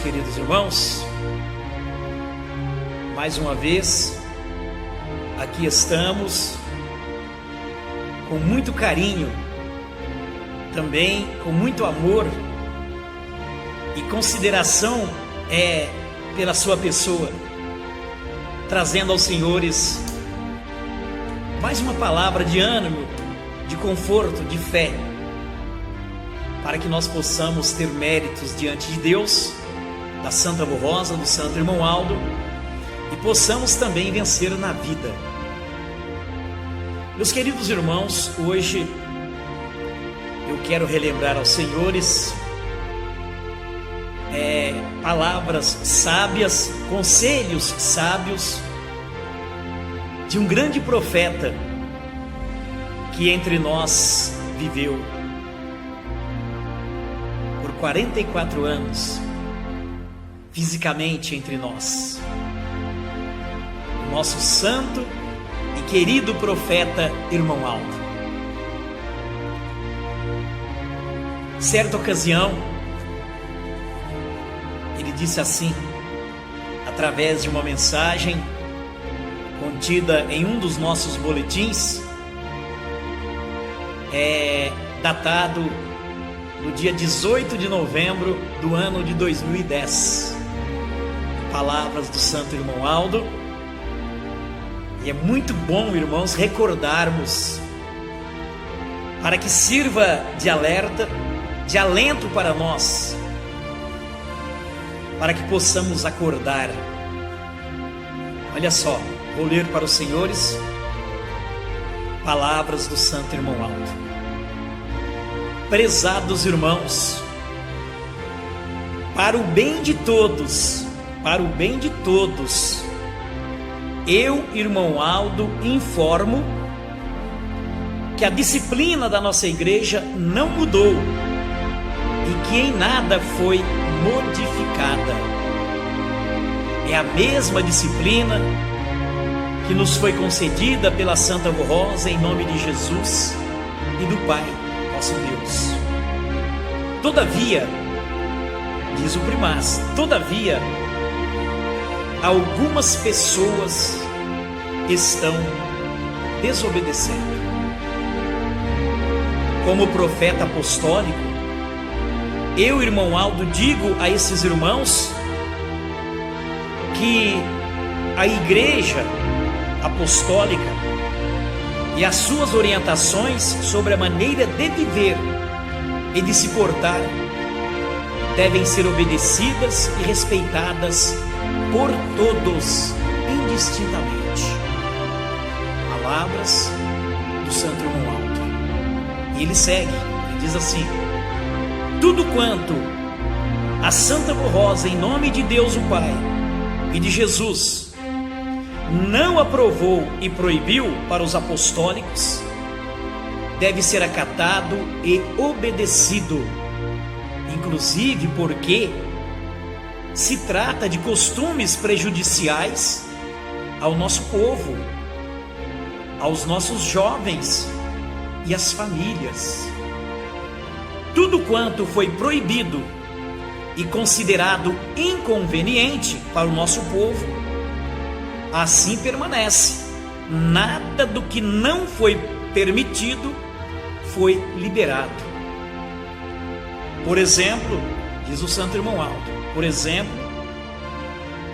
queridos irmãos. Mais uma vez, aqui estamos com muito carinho, também com muito amor e consideração pela sua pessoa, trazendo aos senhores mais uma palavra de ânimo, de conforto, de fé, para que nós possamos ter méritos diante de Deus, da Santa Avó Rosa, do Santo Irmão Aldo, e possamos também vencer na vida. Meus queridos irmãos, hoje eu quero relembrar aos senhores palavras sábias, conselhos sábios de um grande profeta que entre nós viveu por 44 anos, fisicamente entre nós, o nosso santo e querido profeta Irmão Aldo. Certa ocasião, ele disse assim, através de uma mensagem contida em um dos nossos boletins, datado no dia 18 de novembro do ano de 2010. Palavras do Santo Irmão Aldo. E é muito bom, irmãos, recordarmos, para que sirva de alerta, de alento para nós, para que possamos acordar. Olha só, vou ler para os senhores palavras do Santo Irmão Aldo. Prezados irmãos, para o bem de todos, eu, Irmão Aldo, informo que a disciplina da nossa igreja não mudou e que em nada foi modificada. É a mesma disciplina que nos foi concedida pela Santa Avó Rosa em nome de Jesus e do Pai, nosso Deus. Todavia, diz o primaz, todavia, algumas pessoas estão desobedecendo. Como profeta apostólico, eu, Irmão Aldo, digo a esses irmãos que a Igreja Apostólica e as suas orientações sobre a maneira de viver e de se portar devem ser obedecidas e respeitadas por todos, indistintamente. Palavras do Santo Irmão Aldo. E ele segue, ele diz assim: tudo quanto a Santa Avó Rosa, em nome de Deus o Pai e de Jesus, não aprovou e proibiu para os apostólicos, deve ser acatado e obedecido, inclusive porque se trata de costumes prejudiciais ao nosso povo, aos nossos jovens e às famílias. Tudo quanto foi proibido e considerado inconveniente para o nosso povo, assim permanece. Nada do que não foi permitido foi liberado. Por exemplo, diz o Santo Irmão Aldo, por exemplo,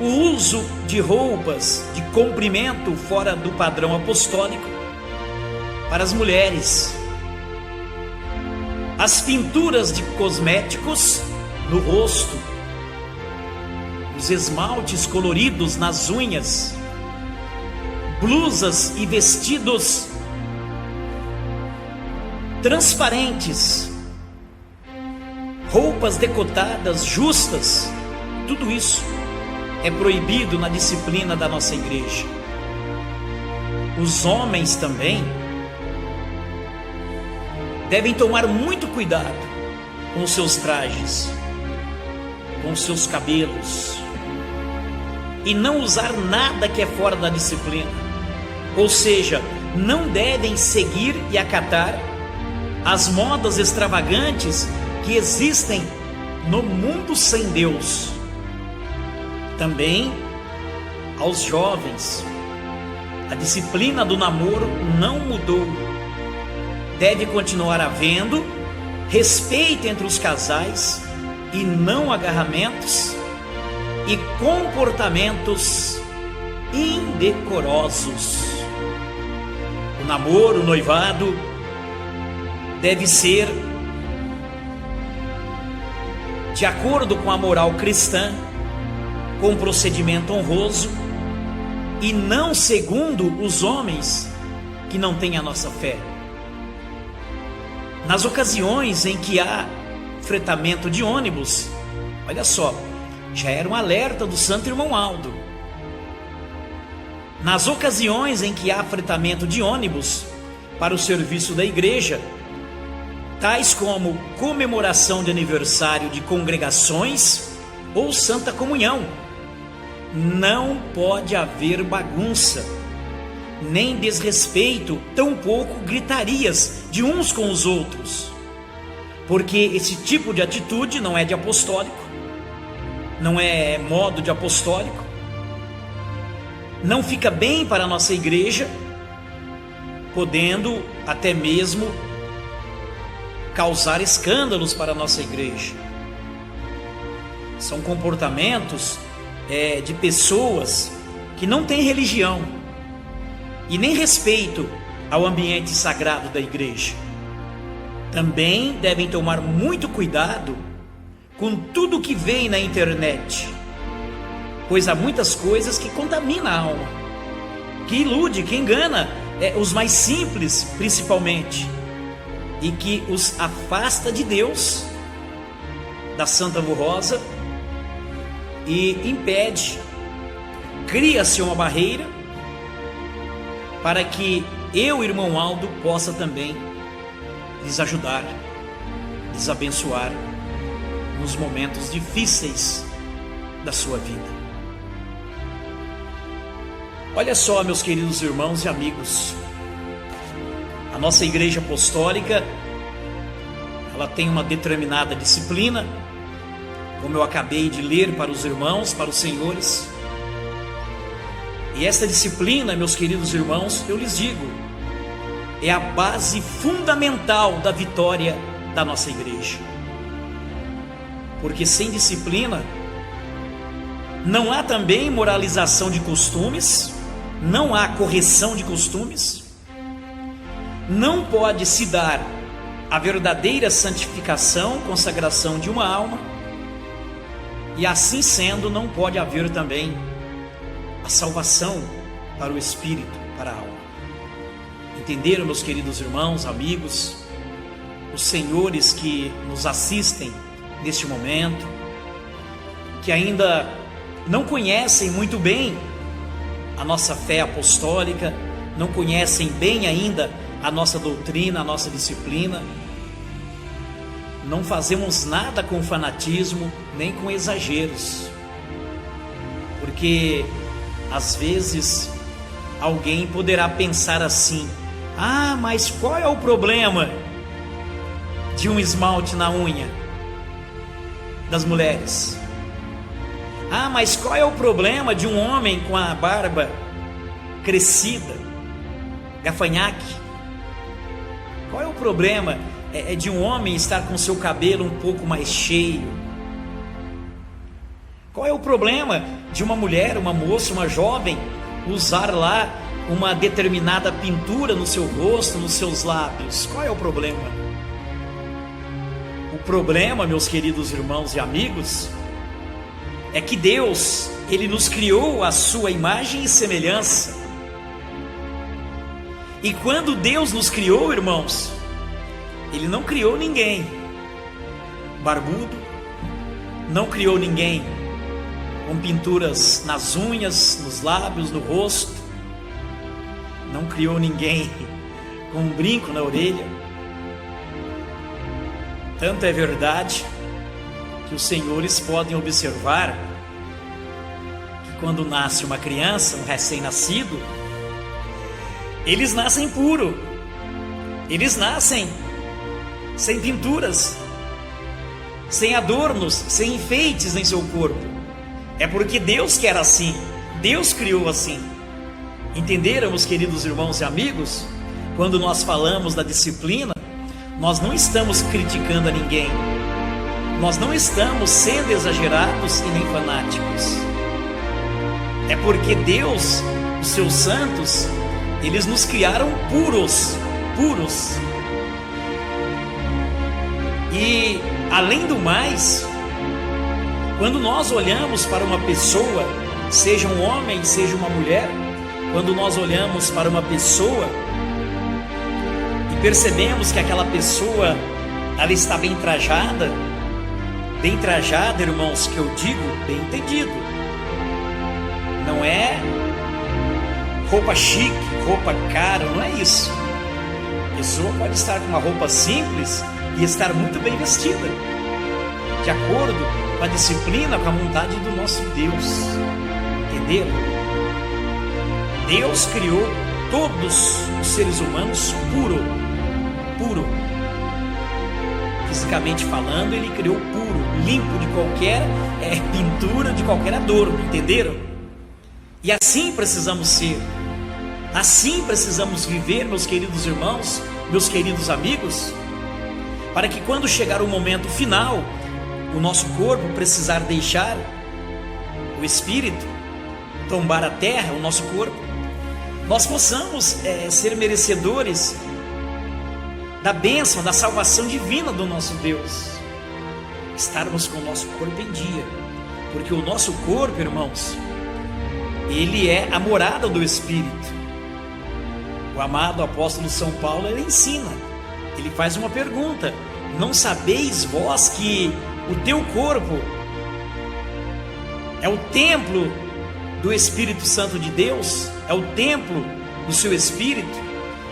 o uso de roupas de comprimento fora do padrão apostólico para as mulheres, as pinturas de cosméticos no rosto, os esmaltes coloridos nas unhas, blusas e vestidos transparentes, roupas decotadas, justas, tudo isso é proibido na disciplina da nossa igreja. Os homens também devem tomar muito cuidado com os seus trajes, com os seus cabelos, e não usar nada que é fora da disciplina. Ou seja, não devem seguir e acatar as modas extravagantes que existem no mundo sem Deus, Também aos jovens, a disciplina do namoro não mudou. Deve continuar havendo respeito entre os casais e não agarramentos e comportamentos indecorosos. O namoro, o noivado, deve ser de acordo com a moral cristã, com procedimento honroso e não segundo os homens que não têm a nossa fé. Nas ocasiões em que há fretamento de ônibus, olha só, já era um alerta do Santo Irmão Aldo. Nas ocasiões em que há fretamento de ônibus para o serviço da igreja, tais como comemoração de aniversário de congregações ou Santa Comunhão, não pode haver bagunça, nem desrespeito, tampouco gritarias de uns com os outros, porque esse tipo de atitude não é de apostólico, não é modo de apostólico, não fica bem para a nossa igreja, podendo até mesmo causar escândalos para a nossa igreja. São comportamentos de pessoas que não têm religião e nem respeito ao ambiente sagrado da igreja. Também devem tomar muito cuidado com tudo que vem na internet, pois há muitas coisas que contaminam a alma, que ilude, que engana os mais simples principalmente, e que os afasta de Deus, da Santa Vô Rosa, e impede, cria-se uma barreira para que eu, irmão Aldo, possa também lhes ajudar, lhes abençoar nos momentos difíceis da sua vida. Olha só, meus queridos irmãos e amigos, a nossa igreja apostólica, ela tem uma determinada disciplina, como eu acabei de ler para os irmãos, para os senhores. E esta disciplina, meus queridos irmãos, eu lhes digo, é a base fundamental da vitória da nossa igreja. Porque sem disciplina, não há também moralização de costumes, não há correção de costumes, não pode se dar a verdadeira santificação, consagração de uma alma, e assim sendo, não pode haver também a salvação para o espírito, para a alma. Entenderam, meus queridos irmãos, amigos, os senhores que nos assistem neste momento, que ainda não conhecem muito bem a nossa fé apostólica, não conhecem bem ainda a nossa doutrina, a nossa disciplina. Não fazemos nada com fanatismo, nem com exageros, porque às vezes alguém poderá pensar assim: ah, mas qual é o problema de um esmalte na unha das mulheres? Ah, mas qual é o problema de um homem com a barba crescida, gafanhaque? Qual é o problema de um homem estar com seu cabelo um pouco mais cheio? Qual é o problema de uma mulher, uma moça, uma jovem usar lá uma determinada pintura no seu rosto, nos seus lábios? Qual é o problema? O problema, meus queridos irmãos e amigos, é que Deus, Ele nos criou à sua imagem e semelhança. E quando Deus nos criou, irmãos, Ele não criou ninguém barbudo, não criou ninguém com pinturas nas unhas, nos lábios, no rosto, não criou ninguém com um brinco na orelha. Tanto é verdade que os senhores podem observar que quando nasce uma criança, um recém-nascido, eles nascem puro, eles nascem sem pinturas, sem adornos, sem enfeites em seu corpo. É porque Deus quer assim, Deus criou assim. Entenderam, meus queridos irmãos e amigos? Quando nós falamos da disciplina, nós não estamos criticando a ninguém, nós não estamos sendo exagerados e nem fanáticos. É porque Deus, os seus santos, eles nos criaram puros. E além do mais, quando nós olhamos para uma pessoa, seja um homem, seja uma mulher, quando nós olhamos para uma pessoa e percebemos que aquela pessoa, ela está bem trajada, irmãos, que eu digo, bem entendido, não é roupa chique, roupa cara, não é isso. A pessoa pode estar com uma roupa simples e estar muito bem vestida, de acordo com a disciplina, com a vontade do nosso Deus. Entenderam? Deus criou todos os seres humanos puro. Fisicamente falando, Ele criou puro, limpo de qualquer pintura, de qualquer adorno. Entenderam? E assim precisamos ser, assim precisamos viver, meus queridos irmãos, meus queridos amigos, para que quando chegar o momento final, o nosso corpo precisar deixar o espírito, tombar a terra, o nosso corpo, nós possamos ser merecedores da bênção, da salvação divina do nosso Deus, estarmos com o nosso corpo em dia, porque o nosso corpo, irmãos, ele é a morada do Espírito. O amado apóstolo São Paulo, ele ensina, ele faz uma pergunta: não sabeis vós que o teu corpo é o templo do Espírito Santo de Deus, é o templo do seu Espírito,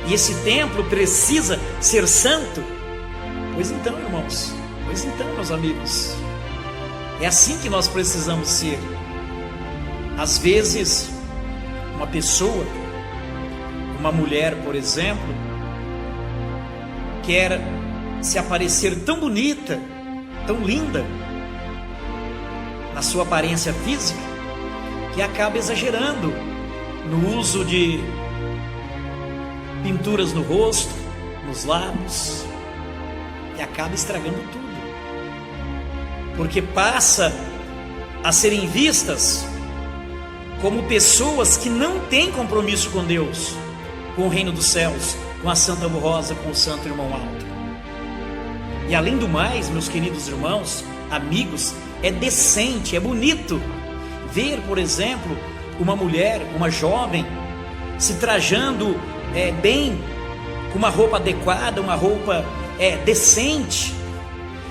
e esse templo precisa ser santo? Pois então, irmãos, pois então, meus amigos, é assim que nós precisamos ser. Às vezes, uma pessoa, uma mulher, por exemplo, quer se aparecer tão bonita, tão linda na sua aparência física, que acaba exagerando no uso de pinturas no rosto, nos lábios, e acaba estragando tudo, porque passa a serem vistas como pessoas que não têm compromisso com Deus, com o reino dos céus, com a Santa Rosa, com o Santo Irmão Alto. E além do mais, meus queridos irmãos, amigos, é decente, é bonito ver, por exemplo, uma mulher, uma jovem, se trajando bem, com uma roupa adequada, uma roupa decente,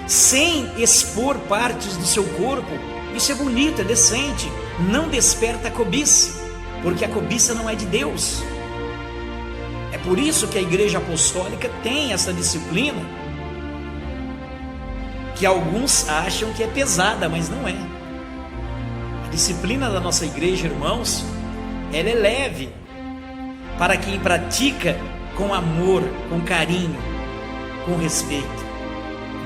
sem expor partes do seu corpo. Isso é bonito, é decente, não desperta a cobiça, porque a cobiça não é de Deus. É por isso que a Igreja Apostólica tem essa disciplina, que alguns acham que é pesada, mas não é. A disciplina da nossa igreja, irmãos, ela é leve, para quem pratica com amor, com carinho, com respeito.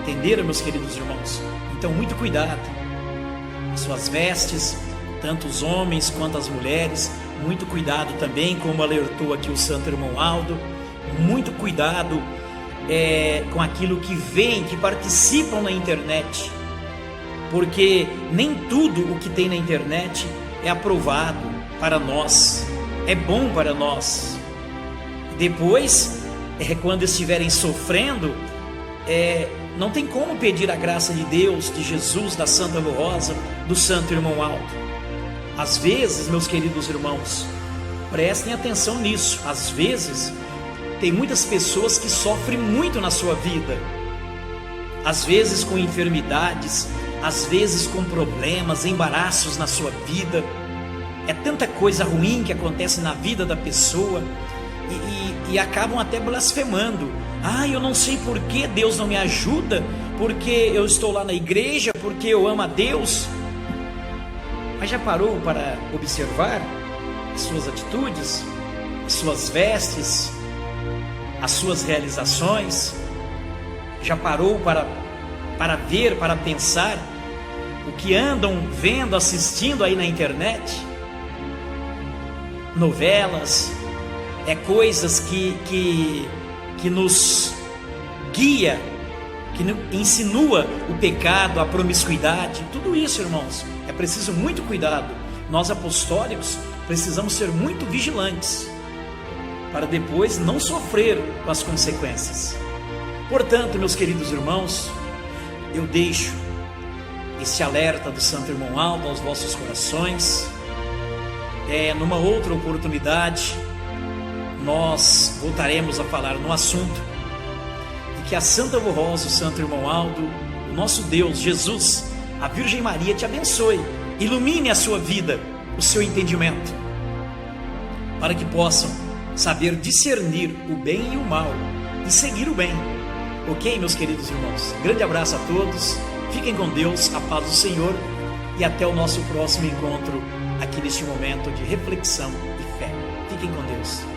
Entenderam, meus queridos irmãos? Então, muito cuidado. As suas vestes, tanto os homens quanto as mulheres, muito cuidado também, como alertou aqui o Santo Irmão Aldo, muito cuidado com aquilo que vem, que participam na internet, porque nem tudo o que tem na internet é aprovado para nós, é bom para nós. Depois, quando estiverem sofrendo, não tem como pedir a graça de Deus, de Jesus, da Santa Rosa, do Santo Irmão Alto. Às vezes, meus queridos irmãos, prestem atenção nisso, às vezes tem muitas pessoas que sofrem muito na sua vida, às vezes com enfermidades, às vezes com problemas, embaraços na sua vida. É tanta coisa ruim que acontece na vida da pessoa e acabam até blasfemando. Eu não sei por que Deus não me ajuda, porque eu estou lá na igreja, porque eu amo a Deus. Mas já parou para observar as suas atitudes, as suas vestes, as suas realizações? Já parou para ver, para pensar o que andam vendo, assistindo aí na internet, novelas, coisas que nos guia, que insinua o pecado, a promiscuidade, tudo isso, irmãos, é preciso muito cuidado. Nós apostólicos precisamos ser muito vigilantes, para depois não sofrer com as consequências. Portanto, meus queridos irmãos, eu deixo esse alerta do Santo Irmão Aldo aos vossos corações. Numa outra oportunidade, nós voltaremos a falar no assunto, e que a Santa Avó Rosa, o Santo Irmão Aldo, o nosso Deus, Jesus, a Virgem Maria te abençoe, ilumine a sua vida, o seu entendimento, para que possam saber discernir o bem e o mal e seguir o bem. Ok, meus queridos irmãos? Grande abraço a todos, fiquem com Deus, a paz do Senhor, e até o nosso próximo encontro aqui neste momento de reflexão e fé. Fiquem com Deus.